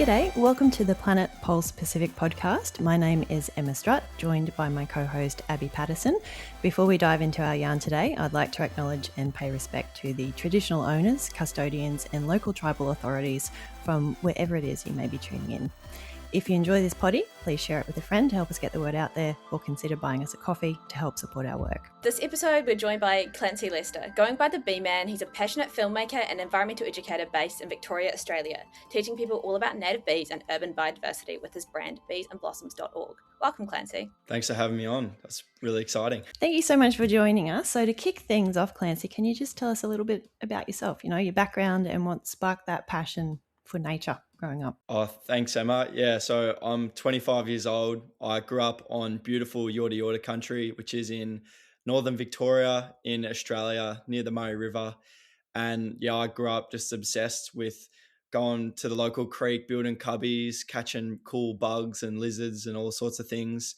G'day, welcome to the Planet Pulse Pacific podcast. My name is Emma Strutt, joined by my co-host Abby Patterson. Before we dive into our yarn today, I'd like to acknowledge and pay respect to the traditional owners, custodians and local tribal authorities from wherever it is you may be tuning in. If you enjoy this poddy, please share it with a friend to help us get the word out there, or consider buying us a coffee to help support our work. This episode, we're joined by Clancy Lester. Going by the Bee Man, he's a passionate filmmaker and environmental educator based in Victoria, Australia, teaching people all about native bees and urban biodiversity with his brand beesandblossoms.org. Welcome, Clancy. Thanks for having me on. That's really exciting. Thank you so much for joining us. So to kick things off, Clancy, can you just tell us a little bit about yourself, your background and what sparked that passion for nature growing up? Oh, thanks, Emma. Yeah, so I'm 25 years old. I grew up on beautiful Yorta Yorta country, which is in northern Victoria in Australia near the Murray River. And yeah, I grew up just obsessed with going to the local creek, building cubbies, catching cool bugs and lizards and all sorts of things,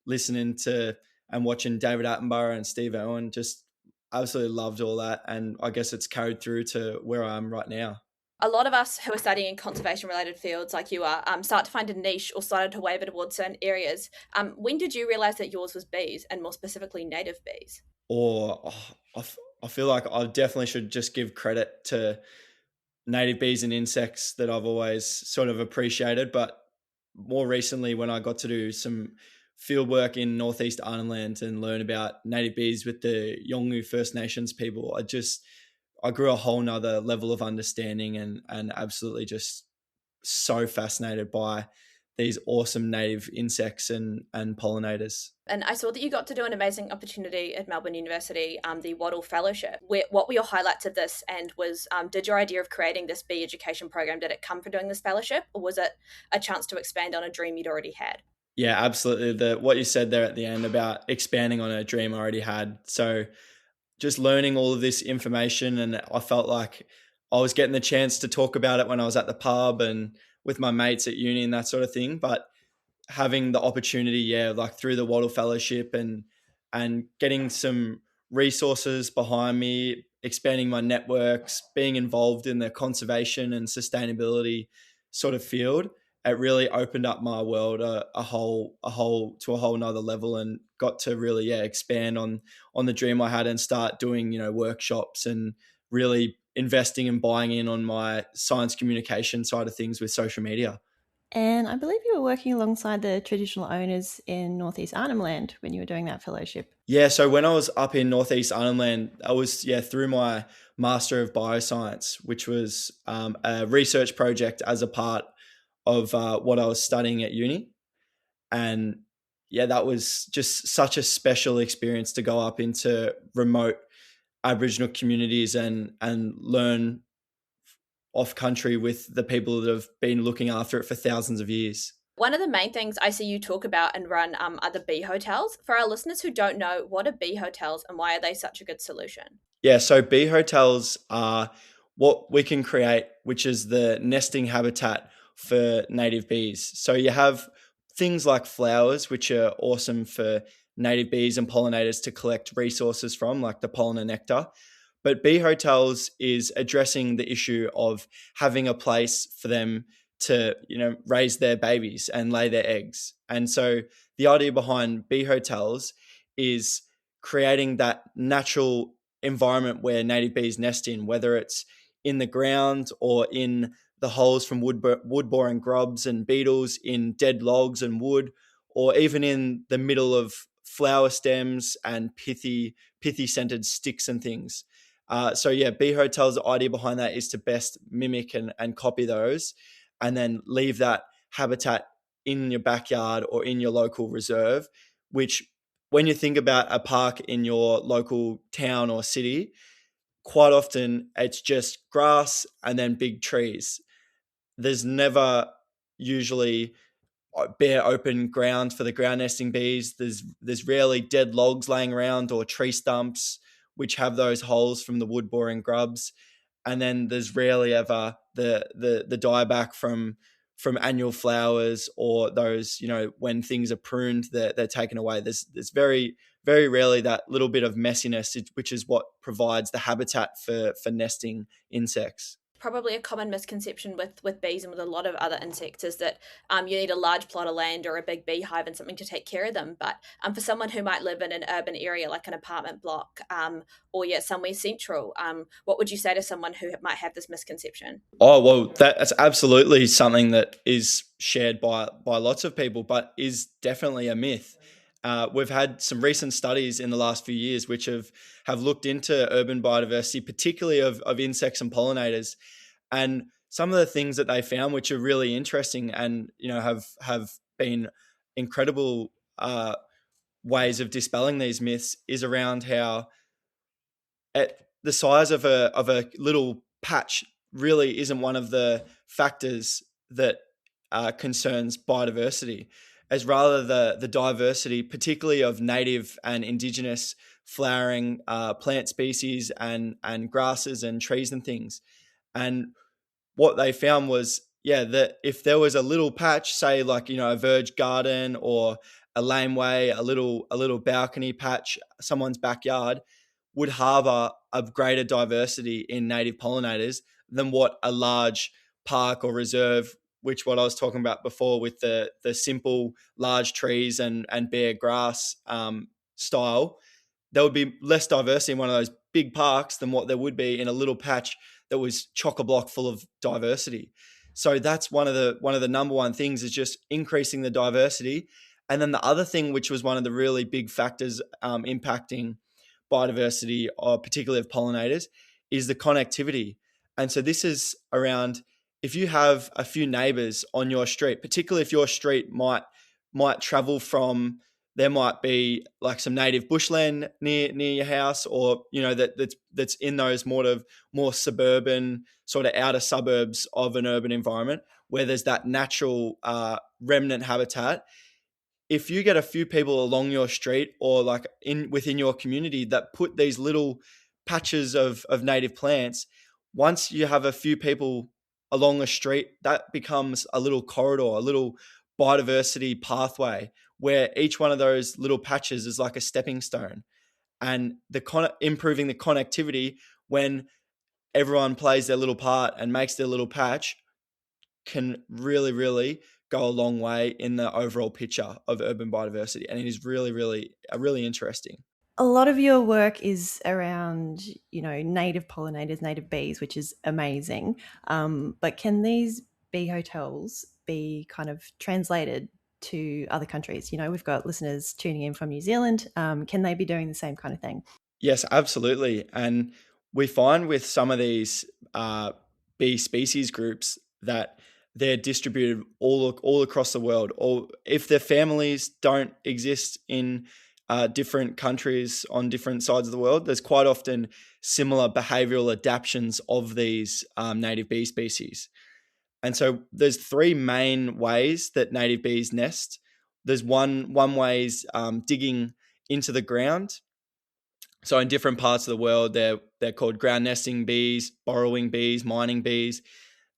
listening to and watching David Attenborough and Steve Irwin. Just absolutely loved all that. And I guess it's carried through to where I am right now. A lot of us who are studying conservation-related fields like you are start to find a niche or started to waver towards certain areas. When did you realise that yours was bees, and more specifically native bees? I feel like I definitely should just give credit to native bees and insects that I've always sort of appreciated. But more recently, when I got to do some field work in Northeast Arnhem Land and learn about native bees with the Yolngu First Nations people, I grew a whole nother level of understanding and absolutely just so fascinated by these awesome native insects and pollinators. And I saw that you got to do an amazing opportunity at Melbourne University, the Waddell Fellowship. What were your highlights of this, and did your idea of creating this bee education program, did it come from doing this fellowship, or was it a chance to expand on a dream you'd already had? Yeah, absolutely. What you said there at the end about expanding on a dream I already had. So just learning all of this information, and I felt like I was getting the chance to talk about it when I was at the pub and with my mates at uni and that sort of thing. But having the opportunity, like through the Waddell Fellowship and getting some resources behind me, expanding my networks, being involved in the conservation and sustainability sort of field, it really opened up my world to a whole nother level, and got to really expand on the dream I had and start doing workshops and really investing and buying in on my science communication side of things with social media. And I believe you were working alongside the traditional owners in Northeast Arnhem Land when you were doing that fellowship. Yeah, so when I was up in Northeast Arnhem Land, I was through my Master of Bioscience, which was a research project as a part of what I was studying at uni. And that was just such a special experience to go up into remote Aboriginal communities and learn off country with the people that have been looking after it for thousands of years. One of the main things I see you talk about and run are the bee hotels. For our listeners who don't know, what are bee hotels and why are they such a good solution? Yeah, so bee hotels are what we can create, which is the nesting habitat for native bees. So you have things like flowers, which are awesome for native bees and pollinators to collect resources from, like the pollen and nectar. But bee hotels is addressing the issue of having a place for them to, raise their babies and lay their eggs. And so the idea behind bee hotels is creating that natural environment where native bees nest in, whether it's in the ground or in the holes from wood boring grubs and beetles in dead logs and wood, or even in the middle of flower stems and pithy scented sticks and things. Bee hotels, the idea behind that is to best mimic and copy those, and then leave that habitat in your backyard or in your local reserve, which when you think about a park in your local town or city, quite often it's just grass and then big trees. There's never usually bare open ground for the ground nesting bees. There's rarely dead logs laying around or tree stumps which have those holes from the wood boring grubs. And then there's rarely ever the dieback from annual flowers, or those, when things are pruned, they're taken away. There's very, very rarely that little bit of messiness, which is what provides the habitat for nesting insects. probably a common misconception with bees and with a lot of other insects is that you need a large plot of land or a big beehive and something to take care of them. But for someone who might live in an urban area like an apartment block or somewhere central, what would you say to someone who might have this misconception? Oh, well, that's absolutely something that is shared by lots of people, but is definitely a myth. We've had some recent studies in the last few years which have looked into urban biodiversity, particularly of insects and pollinators, and some of the things that they found, which are really interesting, and have been incredible ways of dispelling these myths, is around how at the size of a little patch really isn't one of the factors that concerns biodiversity, as rather the diversity, particularly of native and indigenous flowering plant species and grasses and trees and things. And what they found was, that if there was a little patch, say like, a verge garden or a laneway, a little balcony patch, someone's backyard, would harbour a greater diversity in native pollinators than what a large park or reserve, which what I was talking about before with the simple large trees and bare grass style. There would be less diversity in one of those big parks than what there would be in a little patch that was chock-a-block full of diversity. So that's one of the number one things, is just increasing the diversity. And then the other thing, which was one of the really big factors impacting biodiversity, particularly of pollinators, is the connectivity. And so this is around, if you have a few neighbors on your street, particularly if your street might travel from, there might be like some native bushland near your house, or that's in those more suburban, sort of outer suburbs of an urban environment where there's that natural remnant habitat. If you get a few people along your street or like within your community that put these little patches of native plants, once you have a few people along the street, that becomes a little corridor, a little biodiversity pathway, where each one of those little patches is like a stepping stone. And improving the connectivity, when everyone plays their little part and makes their little patch, can really, really go a long way in the overall picture of urban biodiversity. And it is really, really, really interesting. A lot of your work is around, native pollinators, native bees, which is amazing. But can these bee hotels be kind of translated to other countries? We've got listeners tuning in from New Zealand. Can they be doing the same kind of thing? Yes, absolutely. And we find with some of these bee species groups that they're distributed all across the world, or if their families don't exist in different countries on different sides of the world, there's quite often similar behavioral adaptations of these native bee species. And so there's three main ways that native bees nest. There's one way is digging into the ground. So in different parts of the world, they're called ground nesting bees, burrowing bees, mining bees.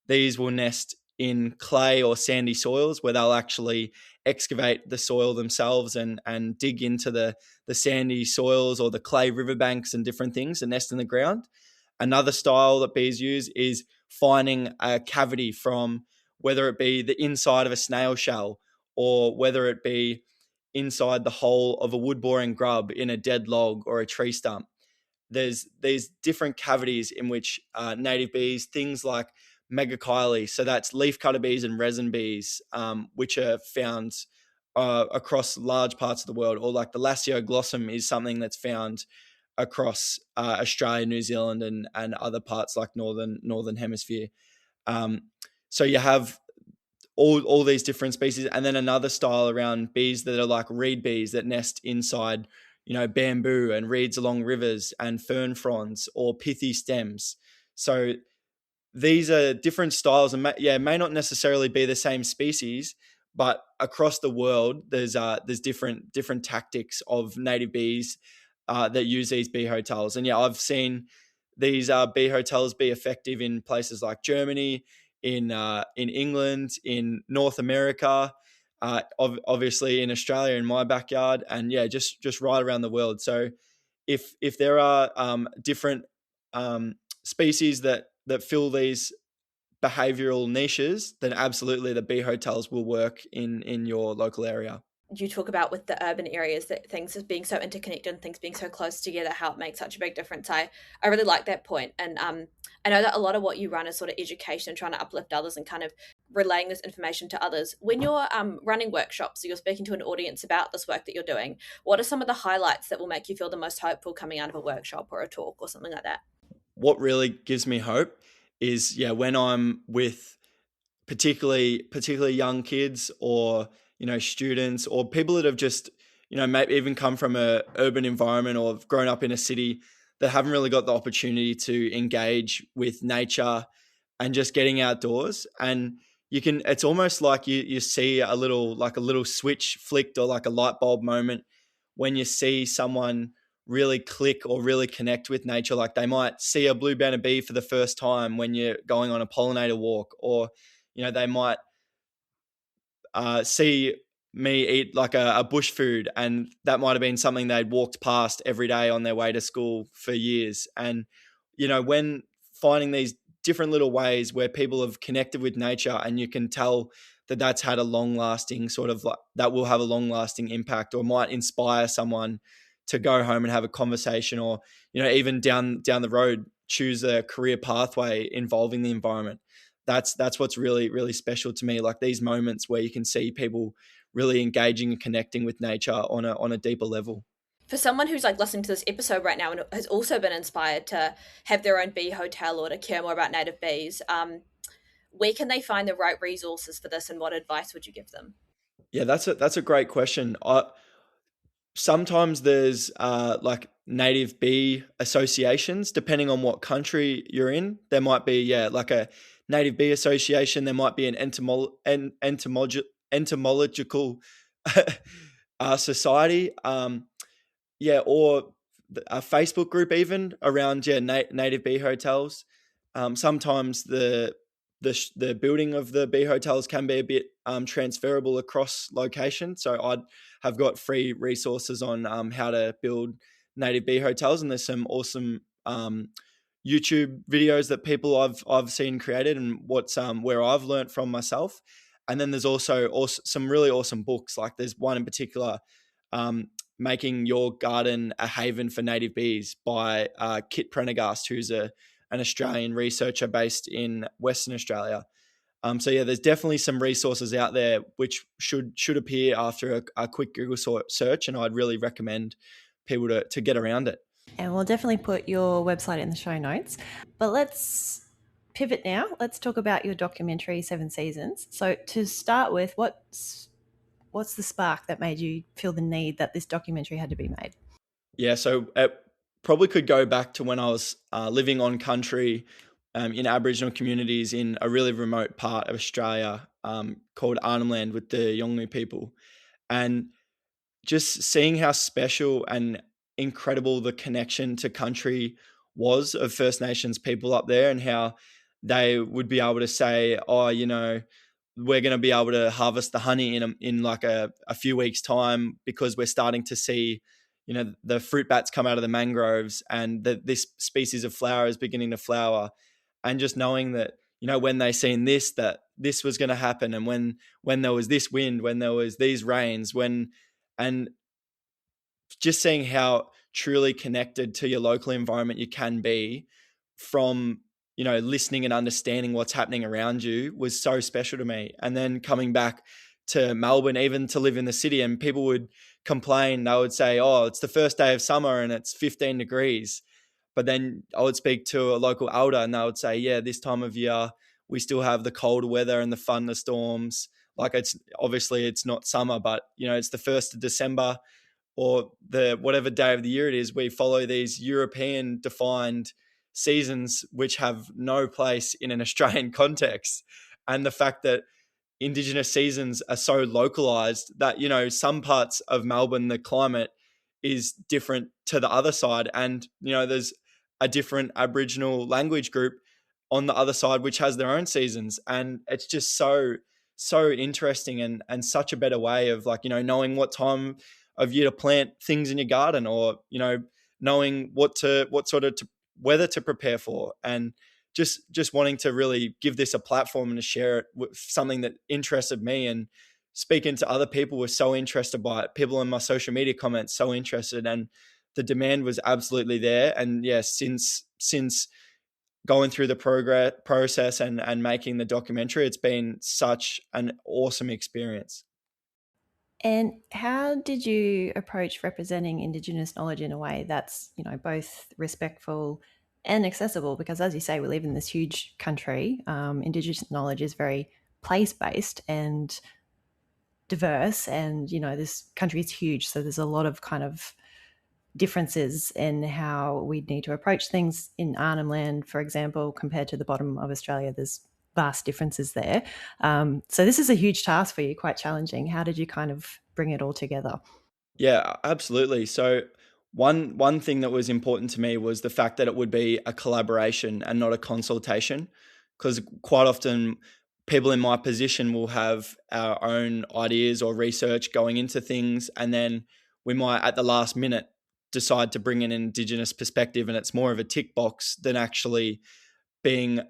These will nest in clay or sandy soils, where they'll actually excavate the soil themselves and dig into the sandy soils or the clay riverbanks and different things and nest in the ground. Another style that bees use is finding a cavity from, whether it be the inside of a snail shell or whether it be inside the hole of a wood-boring grub in a dead log or a tree stump. There's these different cavities in which native bees, things like megachile, so that's leafcutter bees and resin bees, which are found across large parts of the world, or like the Lasioglossum is something that's found across Australia, New Zealand, and other parts like northern hemisphere. So you have all these different species, and then another style around bees that are like reed bees that nest inside, bamboo and reeds along rivers and fern fronds or pithy stems. So these are different styles, and may not necessarily be the same species, but across the world there's different tactics of native bees that use these bee hotels. And I've seen these bee hotels be effective in places like Germany, in England, in North America, obviously in Australia, in my backyard, and just right around the world. So if there are different species that that fill these behavioral niches, then absolutely the bee hotels will work in your local area. You talk about with the urban areas that things as being so interconnected and things being so close together, how it makes such a big difference. I really like that point. And I know that a lot of what you run is sort of education and trying to uplift others and kind of relaying this information to others. When you're running workshops, so you're speaking to an audience about this work that you're doing, what are some of the highlights that will make you feel the most hopeful coming out of a workshop or a talk or something like that? What really gives me hope is, when I'm with particularly young kids, or students, or people that have just maybe even come from a urban environment or have grown up in a city that haven't really got the opportunity to engage with nature and just getting outdoors. And it's almost like you see a little switch flicked, or like a light bulb moment when you see someone really click or really connect with nature. Like they might see a blue banner bee for the first time when you're going on a pollinator walk, or they might see me eat like a bush food, and that might have been something they'd walked past every day on their way to school for years. And when finding these different little ways where people have connected with nature, and you can tell that that's had a long lasting that will have a long lasting impact, or might inspire someone to go home and have a conversation, or even down the road choose a career pathway involving the environment. That's what's really, really special to me. Like these moments where you can see people really engaging and connecting with nature on a deeper level. For someone who's like listening to this episode right now and has also been inspired to have their own bee hotel or to care more about native bees, where can they find the right resources for this, and what advice would you give them? Yeah, that's a great question. Sometimes there's like native bee associations, depending on what country you're in. There might be like a native bee association. There might be an entomological society. Or a Facebook group even around native bee hotels. Sometimes the building of the bee hotels can be a bit transferable across location. So I'd have got free resources on how to build native bee hotels, and there's some awesome YouTube videos that people I've seen created, and what's where I've learned from myself. And then there's also some really awesome books. Like there's one in particular, Making Your Garden a Haven for Native Bees by Kit Prendergast, who's an Australian researcher based in Western Australia. So there's definitely some resources out there which should appear after a quick Google search, and I'd really recommend people to get around it. And we'll definitely put your website in the show notes. But let's pivot now. Let's talk about your documentary, 7 Seasons. So to start with, what's the spark that made you feel the need that this documentary had to be made? Yeah, so it probably could go back to when I was living on country in Aboriginal communities in a really remote part of Australia called Arnhem Land with the Yolngu people. And just seeing how special and incredible the connection to country was of First Nations people up there, and how they would be able to say, oh, we're going to be able to harvest the honey in like a few weeks' time, because we're starting to see, the fruit bats come out of the mangroves, and that this species of flower is beginning to flower. And just knowing that, when they seen this, that this was going to happen, and when there was this wind, when there was these rains, and just seeing how truly connected to your local environment you can be from, listening and understanding what's happening around you was so special to me. And then coming back to Melbourne, even to live in the city, and people would complain, they would say, oh, it's the first day of summer and it's 15 degrees. But then I would speak to a local elder and they would say, yeah, this time of year, we still have the cold weather and the thunderstorms. Like it's not summer, but it's the 1st of December, or the whatever day of the year it is. We follow these European defined seasons which have no place in an Australian context. And the fact that Indigenous seasons are so localized that, some parts of Melbourne, the climate is different to the other side. And, there's a different Aboriginal language group on the other side which has their own seasons. And it's just so interesting, and such a better way of knowing what time of year to plant things in your garden, or, knowing what sort of weather to prepare for. And just wanting to really give this a platform and to share it with something that interested me, and speaking to other people were so interested by it. People in my social media comments so interested, and the demand was absolutely there. And yeah, since going through the process and making the documentary, it's been such an awesome experience. And how did you approach representing Indigenous knowledge in a way that's, both respectful and accessible? Because as you say, we live in this huge country. Indigenous knowledge is very place-based and diverse, and, this country is huge. So there's a lot of kind of differences in how we need to approach things. In Arnhem Land, for example, compared to the bottom of Australia, there's vast differences there. So this is a huge task for you, quite challenging. How did you kind of bring it all together? Yeah, absolutely. So one thing that was important to me was the fact that it would be a collaboration and not a consultation, because quite often people in my position will have our own ideas or research going into things, and then we might at the last minute decide to bring in an Indigenous perspective, and it's more of a tick box than actually being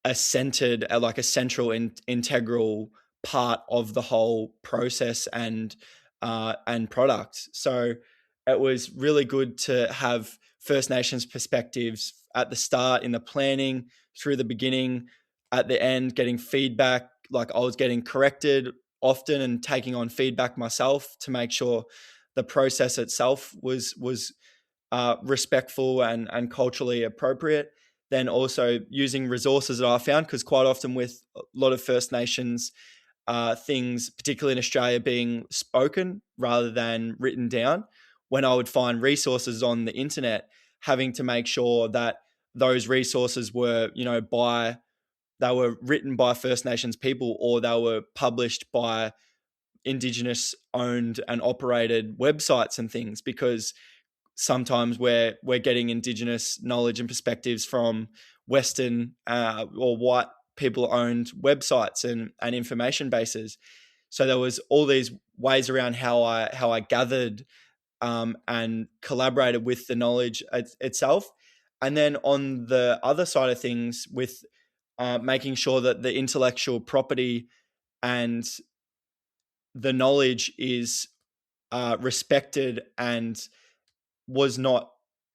like a central integral part of the whole process and product. So it was really good to have First Nations perspectives at the start, in the planning, through the beginning, at the end, getting feedback. Like I was getting corrected often and taking on feedback myself to make sure the process itself was respectful and culturally appropriate. Then also using resources that I found, because quite often with a lot of First Nations things, particularly in Australia, being spoken rather than written down, when I would find resources on the internet, having to make sure that those resources were, they were written by First Nations people, or they were published by Indigenous owned and operated websites and things, because sometimes we're getting Indigenous knowledge and perspectives from Western or white people owned websites and information bases. So there was all these ways around how I gathered and collaborated with the knowledge itself. And then on the other side of things, with making sure that the intellectual property and the knowledge is respected and was not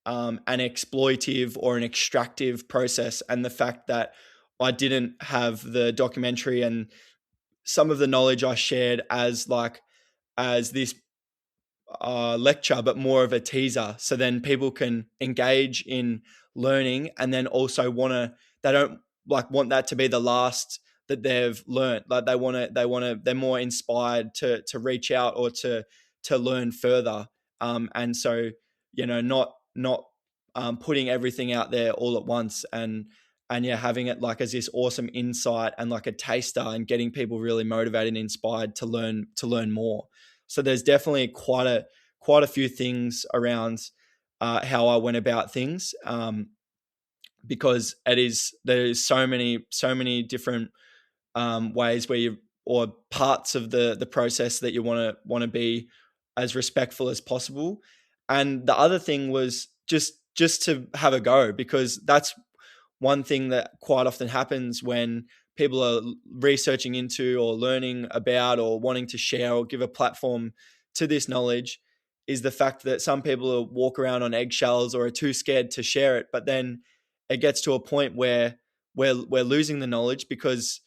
an exploitive or an extractive process. And the fact that I didn't have the documentary and some of the knowledge I shared as this lecture, but more of a teaser. So then people can engage in learning, and then also they don't want that to be the last that they've learned. Like they're more inspired to reach out or to learn further. And so, not putting everything out there all at once, and yeah, having it like as this awesome insight and like a taster, and getting people really motivated and inspired to learn more. So there's definitely quite a few things around how I went about things, because there is so many different ways where or parts of the process that you want to be as respectful as possible. And the other thing was just to have a go, because that's one thing that quite often happens when people are researching into or learning about or wanting to share or give a platform to this knowledge, is the fact that some people walk around on eggshells or are too scared to share it. But then it gets to a point where we're losing the knowledge, because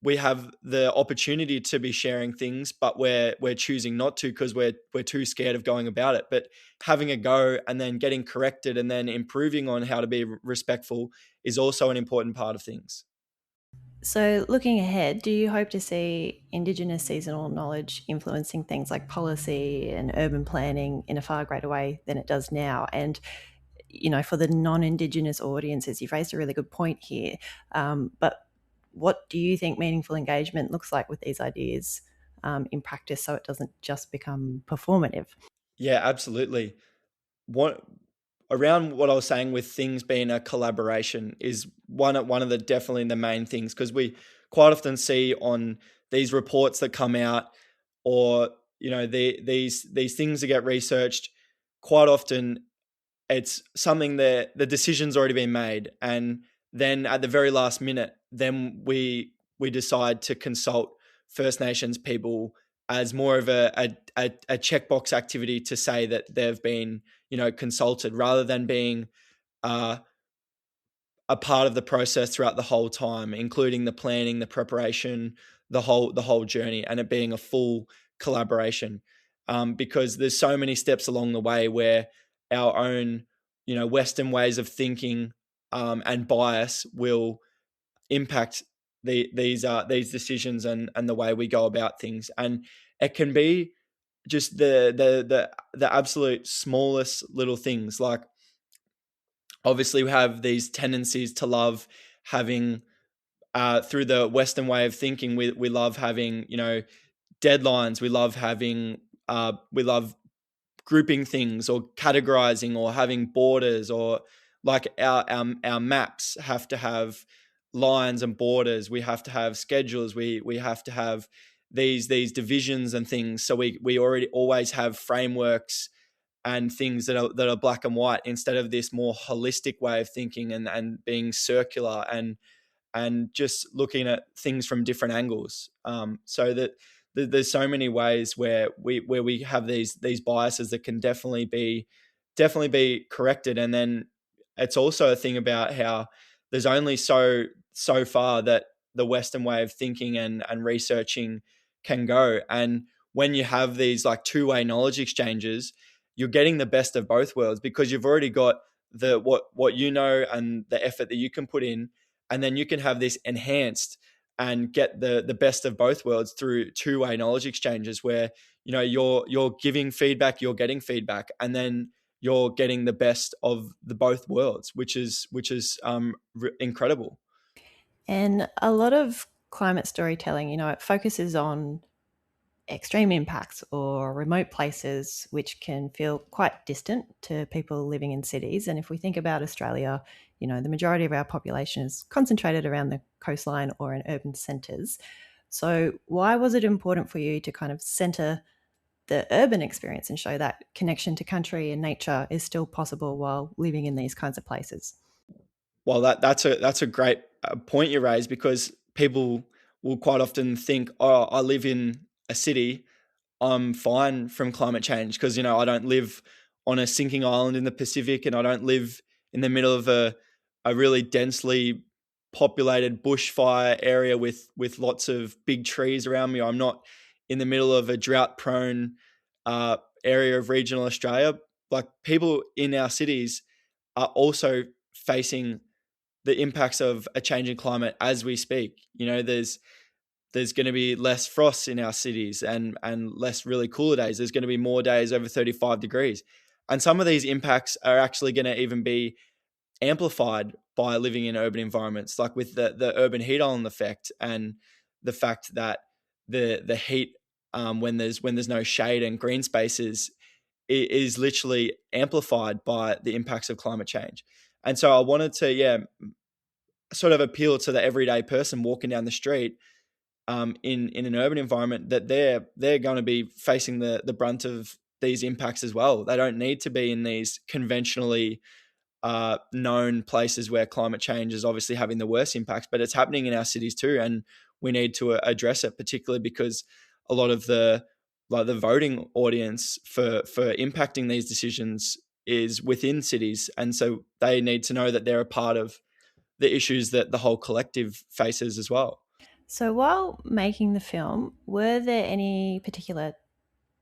we have the opportunity to be sharing things, but we're choosing not to, because we're too scared of going about it. But having a go and then getting corrected and then improving on how to be respectful is also an important part of things. So looking ahead, do you hope to see Indigenous seasonal knowledge influencing things like policy and urban planning in a far greater way than it does now? And for the non-Indigenous audiences, you've raised a really good point here. But what do you think meaningful engagement looks like with these ideas in practice, so it doesn't just become performative? Yeah, absolutely. Around what I was saying with things being a collaboration is one of the definitely the main things, because we quite often see on these reports that come out, or these things that get researched, quite often it's something that the decision's already been made, and then at the very last minute, then we decide to consult First Nations people as more of a checkbox activity to say that they've been, consulted, rather than being uh, a part of the process throughout the whole time, including the planning, the preparation, the whole journey, and it being a full collaboration. Because there's so many steps along the way where our own, Western ways of thinking and bias will impact these decisions and the way we go about things, and it can be just the absolute smallest little things. Like, obviously we have these tendencies to love having, through the Western way of thinking, we love having, deadlines. We love grouping things or categorizing or having borders, or like our maps have to have lines and borders. We have to have schedules. We have to have these divisions and things. So we already always have frameworks and things that are black and white, instead of this more holistic way of thinking and being circular and just looking at things from different angles. So that there's so many ways where we have these biases that can definitely be corrected. And then it's also a thing about how there's only so far that the Western way of thinking and researching can go. And when you have these like two-way knowledge exchanges, you're getting the best of both worlds, because you've already got the what and the effort that you can put in, and then you can have this enhanced and get the best of both worlds through two-way knowledge exchanges, where you're giving feedback, you're getting feedback, and then you're getting the best of the both worlds, which is incredible. And a lot of climate storytelling, it focuses on extreme impacts or remote places, which can feel quite distant to people living in cities. And if we think about Australia, the majority of our population is concentrated around the coastline or in urban centres. So why was it important for you to kind of centre the urban experience and show that connection to country and nature is still possible while living in these kinds of places? Well, that's a great point you raise, because people will quite often think, "Oh, I live in a city, I'm fine from climate change, because I don't live on a sinking island in the Pacific, and I don't live in the middle of a really densely populated bushfire area with lots of big trees around me. I'm not in the middle of a drought prone area of regional Australia." Like, people in our cities are also facing the impacts of a changing climate as we speak. There's going to be less frost in our cities and less really cooler days. There's going to be more days over 35 degrees. And some of these impacts are actually going to even be amplified by living in urban environments, like with the urban heat island effect, and the fact that the heat, when there's no shade and green spaces, is literally amplified by the impacts of climate change. And so I wanted to, sort of appeal to the everyday person walking down the street, in an urban environment, that they're going to be facing the brunt of these impacts as well. They don't need to be in these conventionally known places where climate change is obviously having the worst impacts, but it's happening in our cities too, and we need to address it, particularly because a lot of the voting audience for impacting these decisions is within cities, and so they need to know that they're a part of the issues that the whole collective faces as well. So while making the film, were there any particular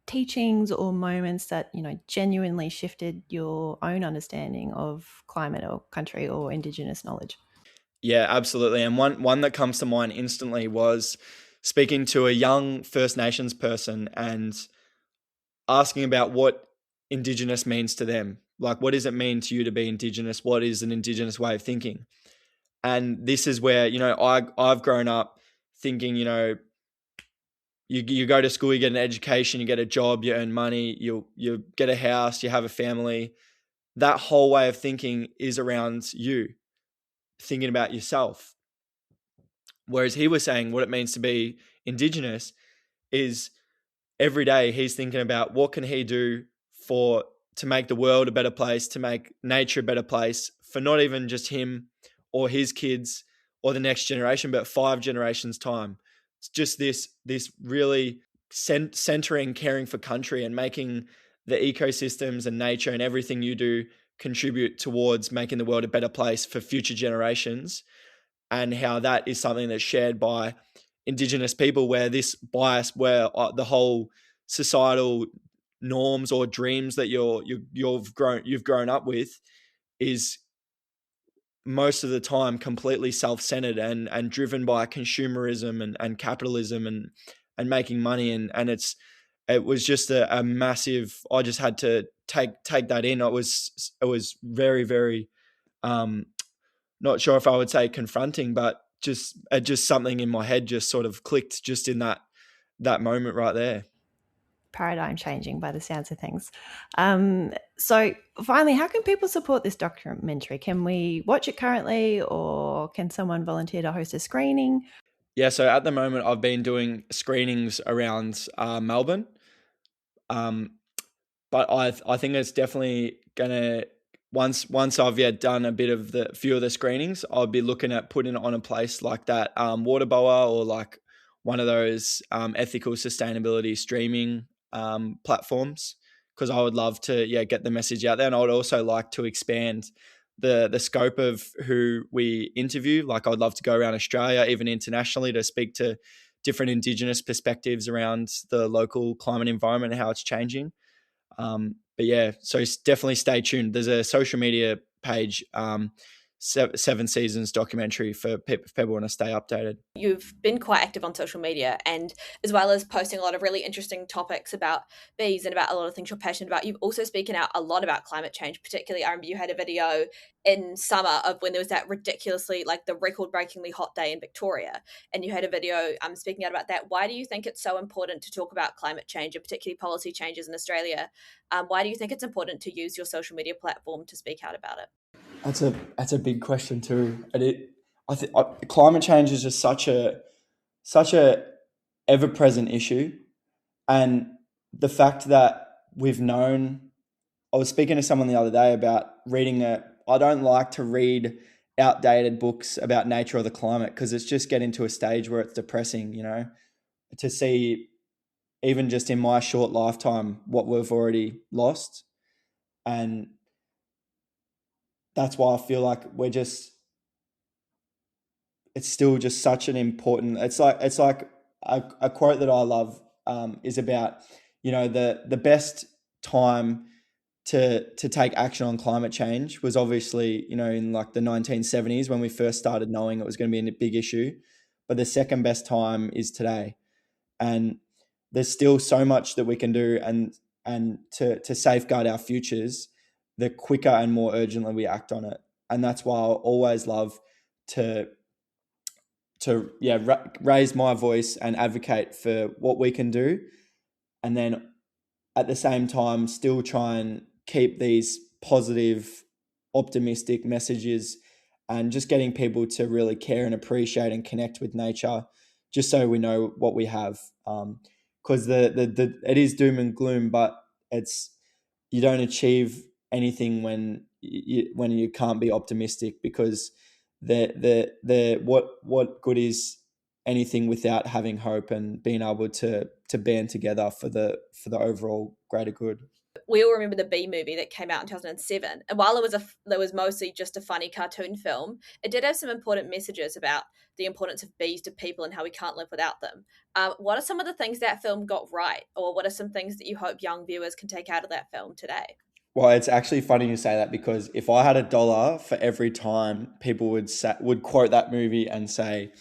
teachings or moments that, genuinely shifted your own understanding of climate or country or Indigenous knowledge? Yeah, absolutely. And one that comes to mind instantly was speaking to a young First Nations person and asking about what Indigenous means to them. Like, what does it mean to you to be Indigenous? What is an Indigenous way of thinking? And this is where, I've grown up thinking, you go to school, you get an education, you get a job, you earn money, you get a house, you have a family. That whole way of thinking is around you, thinking about yourself. Whereas he was saying what it means to be Indigenous is every day he's thinking about what can he do for to make the world a better place, to make nature a better place for not even just him or his kids or the next generation, but 5 generations time. It's just this really centering, caring for country and making the ecosystems and nature and everything you do contribute towards making the world a better place for future generations, and how that is something that's shared by Indigenous people, where this bias, where the whole societal norms or dreams that you've grown up with is most of the time completely self-centered and driven by consumerism and capitalism and making money, and it was just a massive. I just had to take that in. It was very, very not sure if I would say confronting, but just something in my head just sort of clicked just in that moment right there. Paradigm changing by the sounds of things. So finally, how can people support this documentary? Can we watch it currently, or can someone volunteer to host a screening? Yeah, so at the moment I've been doing screenings around Melbourne, but I think it's definitely gonna once I've done a bit of the few of the screenings, I'll be looking at putting it on a place like that Waterboa, or like one of those ethical sustainability streaming platforms, because I would love to get the message out there, and I would also like to expand the scope of who we interview. Like, I'd love to go around Australia, even internationally, to speak to different Indigenous perspectives around the local climate environment and how it's changing. But yeah, so definitely stay tuned. There's a social media page, 7 Seasons documentary, for people if people want to stay updated. You've been quite active on social media, and as well as posting a lot of really interesting topics about bees and about a lot of things you're passionate about, you've also spoken out a lot about climate change. Particularly, I remember you had a video in summer of when there was that ridiculously, like, the record-breakingly hot day in Victoria, and you had a video speaking out about that. Why do you think it's so important to talk about climate change, and particularly policy changes in Australia? Why do you think it's important to use your social media platform to speak out about it? That's a big question too. And I think climate change is just such a ever present issue, and the fact that we've known. I was speaking to someone the other day about reading I don't like to read outdated books about nature or the climate, because it's just getting to a stage where it's depressing, to see, even just in my short lifetime, what we've already lost. And that's why I feel like it's still just such an important, it's like a quote that I love, is about, the best time to take action on climate change was obviously, in like the 1970s, when we first started knowing it was going to be a big issue. But the second best time is today. And there's still so much that we can do, and to safeguard our futures, the quicker and more urgently we act on it. And that's why I always love to raise my voice and advocate for what we can do, and then at the same time still try and keep these positive, optimistic messages, and just getting people to really care and appreciate and connect with nature, just so we know what we have. Because it is doom and gloom, but you don't achieve anything when you can't be optimistic, because what good is anything without having hope and being able to band together for the overall greater good. We all remember the Bee movie that came out in 2007, and while it was mostly just a funny cartoon film, it did have some important messages about the importance of bees to people and how we can't live without them. What are some of the things that film got right, or what are some things that you hope young viewers can take out of that film today? Well, it's actually funny you say that, because if I had $1 for every time people would quote that movie and say,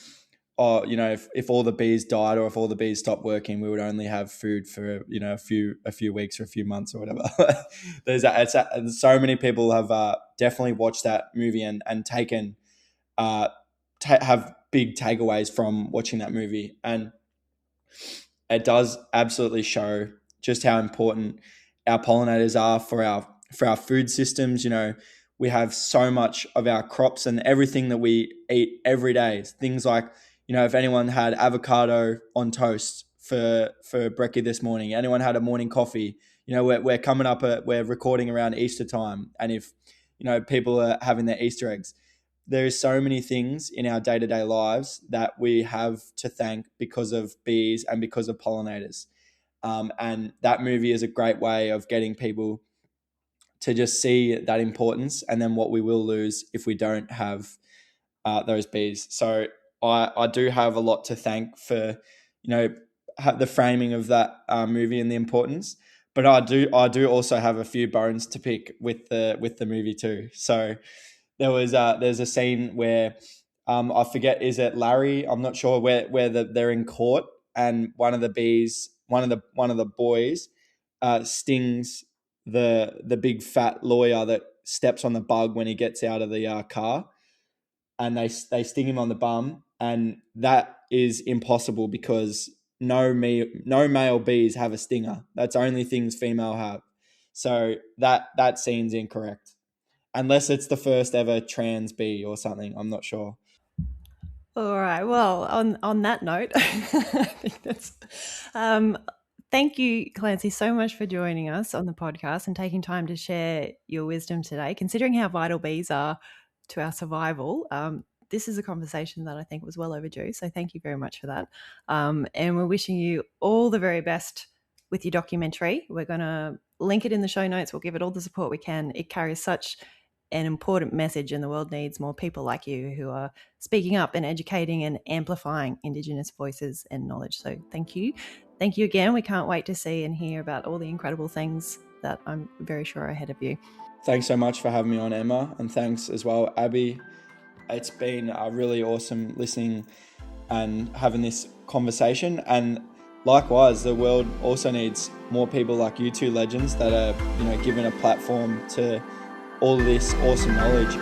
"Oh, if all the bees died, or if all the bees stopped working, we would only have food for a few weeks or a few months or whatever." So many people have definitely watched that movie and taken have big takeaways from watching that movie, and it does absolutely show just how important our pollinators are for our food systems. We have so much of our crops and everything that we eat every day. Things like, if anyone had avocado on toast for brekkie this morning, anyone had a morning coffee, we're coming up, we're recording around Easter time. And if, people are having their Easter eggs, there is so many things in our day-to-day lives that we have to thank because of bees and because of pollinators. And that movie is a great way of getting people to just see that importance, and then what we will lose if we don't have those bees. So I do have a lot to thank for, the framing of that movie and the importance. But I do also have a few bones to pick with the movie too. So there's a scene where I forget, is it Larry? I'm not sure, where they're in court, and one of the boys stings the big fat lawyer that steps on the bug when he gets out of the car, and they sting him on the bum, and that is impossible because no male bees have a stinger. That's only things female have. So that scene's incorrect, unless it's the first ever trans bee or something. I'm not sure. All right. Well, on that note, I think that's. Thank you, Clancy, so much for joining us on the podcast and taking time to share your wisdom today. Considering how vital bees are to our survival, this is a conversation that I think was well overdue. So thank you very much for that. And we're wishing you all the very best with your documentary. We're going to link it in the show notes. We'll give it all the support we can. It carries such an important message, and the world needs more people like you who are speaking up and educating and amplifying Indigenous voices and knowledge. So thank you. Thank you again. We can't wait to see and hear about all the incredible things that I'm very sure are ahead of you. Thanks so much for having me on, Emma, and thanks as well, Abby. It's been really awesome listening and having this conversation, and likewise, the world also needs more people like you two legends that are, given a platform to all of this awesome knowledge.